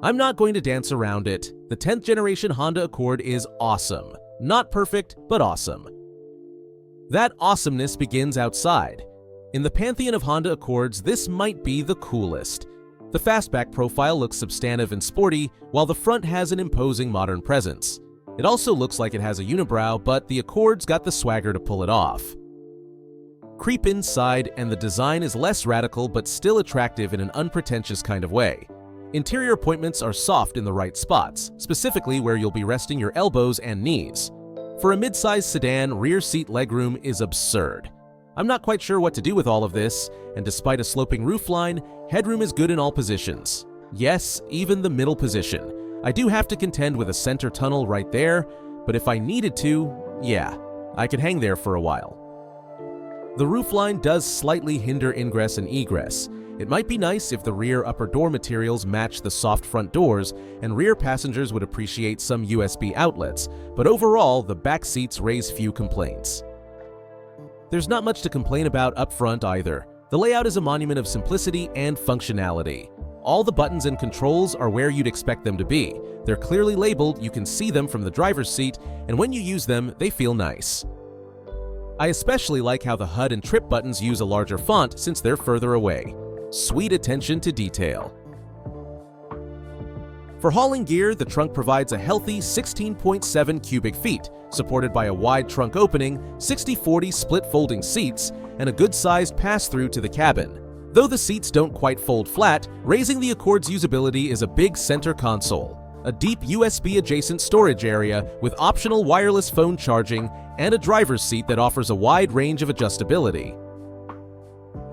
I'm not going to dance around it. The 10th generation Honda Accord is awesome. Not perfect, but awesome. That awesomeness begins outside. In the pantheon of Honda Accords, this might be the coolest. The fastback profile looks substantive and sporty, while the front has an imposing modern presence. It also looks like it has a unibrow, but the Accord's got the swagger to pull it off. Creep inside, and the design is less radical but still attractive in an unpretentious kind of way. Interior appointments are soft in the right spots, specifically where you'll be resting your elbows and knees. For a mid-sized sedan, rear seat legroom is absurd. I'm not quite sure what to do with all of this, and despite a sloping roofline, headroom is good in all positions. Yes, even the middle position. I do have to contend with a center tunnel right there, but if I needed to, yeah, I could hang there for a while. The roofline does slightly hinder ingress and egress. It might be nice if the rear upper door materials match the soft front doors, and rear passengers would appreciate some USB outlets, but overall, the back seats raise few complaints. There's not much to complain about up front either. The layout is a monument of simplicity and functionality. All the buttons and controls are where you'd expect them to be. They're clearly labeled, you can see them from the driver's seat, and when you use them, they feel nice. I especially like how the HUD and trip buttons use a larger font since they're further away. Sweet attention to detail. For hauling gear, the trunk provides a healthy 16.7 cubic feet, supported by a wide trunk opening, 60/40 split folding seats, and a good-sized pass-through to the cabin. Though the seats don't quite fold flat, raising the Accord's usability is a big center console, a deep USB-adjacent storage area with optional wireless phone charging, and a driver's seat that offers a wide range of adjustability.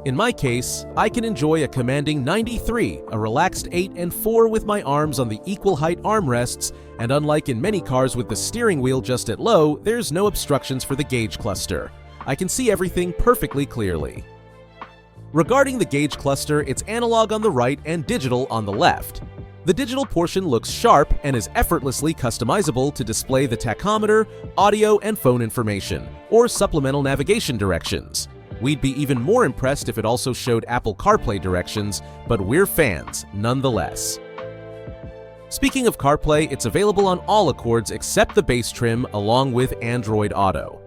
In my case, I can enjoy a commanding 93, a relaxed 8 and 4 with my arms on the equal height armrests, and unlike in many cars with the steering wheel just at low, there's no obstructions for the gauge cluster. I can see everything perfectly clearly. Regarding the gauge cluster, it's analog on the right and digital on the left. The digital portion looks sharp and is effortlessly customizable to display the tachometer, audio, and phone information, or supplemental navigation directions. We'd be even more impressed if it also showed Apple CarPlay directions, but we're fans nonetheless. Speaking of CarPlay, it's available on all Accords except the base trim along with Android Auto.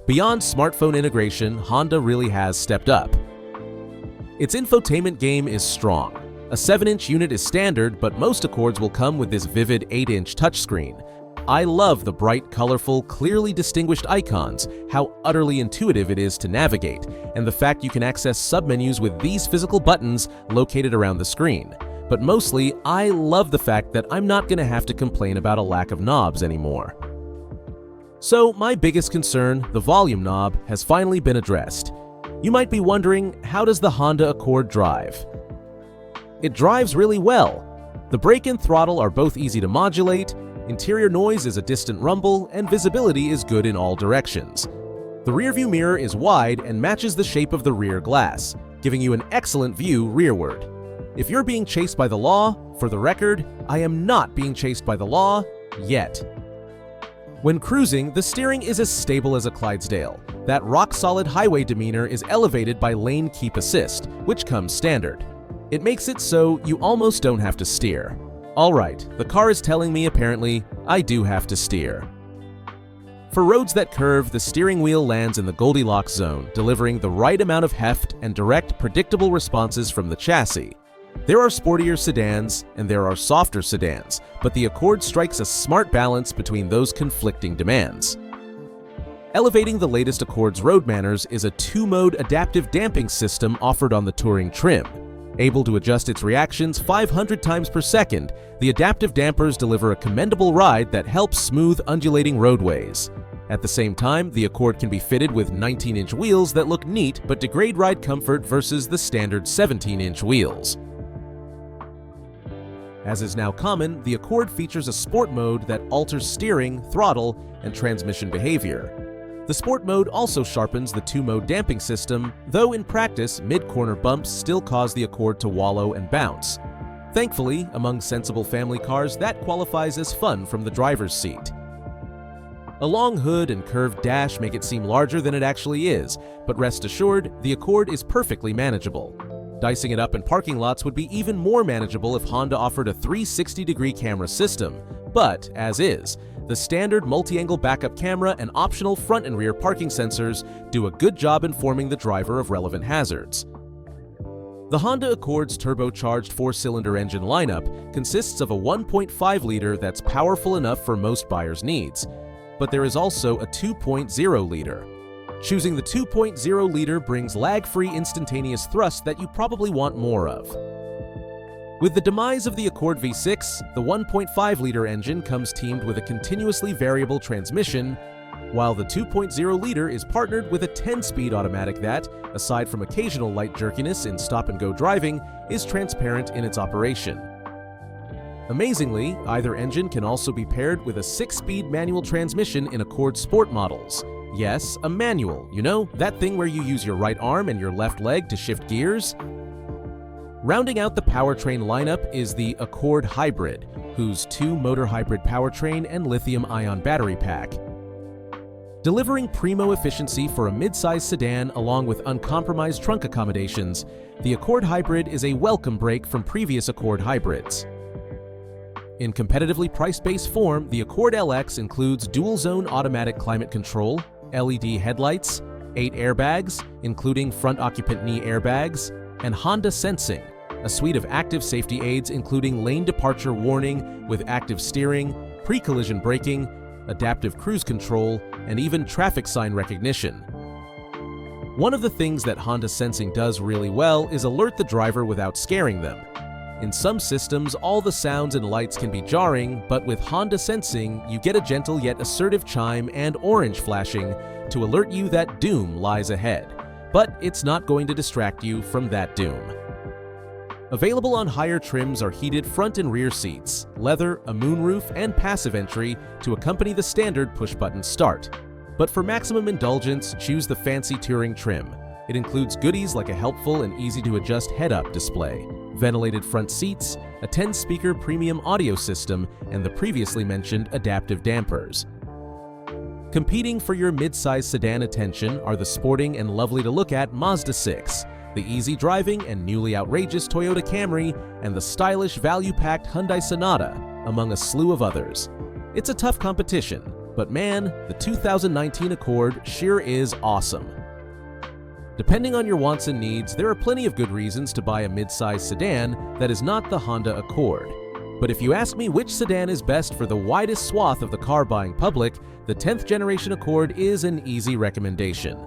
Beyond smartphone integration, Honda really has stepped up. Its infotainment game is strong. A 7-inch unit is standard, but most Accords will come with this vivid 8-inch touchscreen. I love the bright, colorful, clearly distinguished icons, how utterly intuitive it is to navigate, and the fact you can access submenus with these physical buttons located around the screen. But mostly, I love the fact that I'm not going to have to complain about a lack of knobs anymore. So my biggest concern, the volume knob, has finally been addressed. You might be wondering, how does the Honda Accord drive? It drives really well. The brake and throttle are both easy to modulate, interior noise is a distant rumble, and visibility is good in all directions. The rearview mirror is wide and matches the shape of the rear glass, giving you an excellent view rearward. If you're being chased by the law, for the record, I am not being chased by the law yet. When cruising, the steering is as stable as a Clydesdale. That rock-solid highway demeanor is elevated by lane keep assist, which comes standard. It makes it so you almost don't have to steer. Alright, the car is telling me apparently I do have to steer. For roads that curve, the steering wheel lands in the Goldilocks zone, delivering the right amount of heft and direct, predictable responses from the chassis. There are sportier sedans, and there are softer sedans, but the Accord strikes a smart balance between those conflicting demands. Elevating the latest Accord's road manners is a 2-mode adaptive damping system offered on the Touring trim. Able to adjust its reactions 500 times per second, the adaptive dampers deliver a commendable ride that helps smooth undulating roadways. At the same time, the Accord can be fitted with 19-inch wheels that look neat but degrade ride comfort versus the standard 17-inch wheels. As is now common, the Accord features a sport mode that alters steering, throttle, and transmission behavior. The Sport mode also sharpens the 2-mode damping system, though in practice, mid-corner bumps still cause the Accord to wallow and bounce. Thankfully, among sensible family cars, that qualifies as fun from the driver's seat. A long hood and curved dash make it seem larger than it actually is, but rest assured, the Accord is perfectly manageable. Dicing it up in parking lots would be even more manageable if Honda offered a 360-degree camera system, but as is, the standard multi-angle backup camera and optional front and rear parking sensors do a good job informing the driver of relevant hazards. The Honda Accord's turbocharged 4-cylinder engine lineup consists of a 1.5-liter that's powerful enough for most buyers' needs, but there is also a 2.0-liter. Choosing the 2.0-liter brings lag-free instantaneous thrust that you probably want more of. With the demise of the Accord V6, the 1.5-liter engine comes teamed with a continuously variable transmission, while the 2.0-liter is partnered with a 10-speed automatic that, aside from occasional light jerkiness in stop-and-go driving, is transparent in its operation. Amazingly, either engine can also be paired with a 6-speed manual transmission in Accord Sport models. Yes, a manual, you know, that thing where you use your right arm and your left leg to shift gears? Rounding out the powertrain lineup is the Accord Hybrid, whose 2-motor hybrid powertrain and lithium-ion battery pack. Delivering primo efficiency for a mid-size sedan along with uncompromised trunk accommodations, the Accord Hybrid is a welcome break from previous Accord hybrids. In competitively priced base form, the Accord LX includes dual-zone automatic climate control, LED headlights, 8 airbags, including front occupant knee airbags, and Honda Sensing, a suite of active safety aids including lane departure warning with active steering, pre-collision braking, adaptive cruise control, and even traffic sign recognition. One of the things that Honda Sensing does really well is alert the driver without scaring them. In some systems, all the sounds and lights can be jarring, but with Honda Sensing, you get a gentle yet assertive chime and orange flashing to alert you that doom lies ahead. But it's not going to distract you from that doom. Available on higher trims are heated front and rear seats, leather, a moonroof, and passive entry to accompany the standard push-button start. But for maximum indulgence, choose the fancy touring trim. It includes goodies like a helpful and easy-to-adjust head-up display, ventilated front seats, a 10-speaker premium audio system, and the previously mentioned adaptive dampers. Competing for your mid-size sedan attention are the sporting and lovely-to-look-at Mazda 6, the easy-driving and newly outrageous Toyota Camry, and the stylish, value-packed Hyundai Sonata, among a slew of others. It's a tough competition, but man, the 2019 Accord sure is awesome. Depending on your wants and needs, there are plenty of good reasons to buy a mid-size sedan that is not the Honda Accord. But if you ask me which sedan is best for the widest swath of the car-buying public, the 10th generation Accord is an easy recommendation.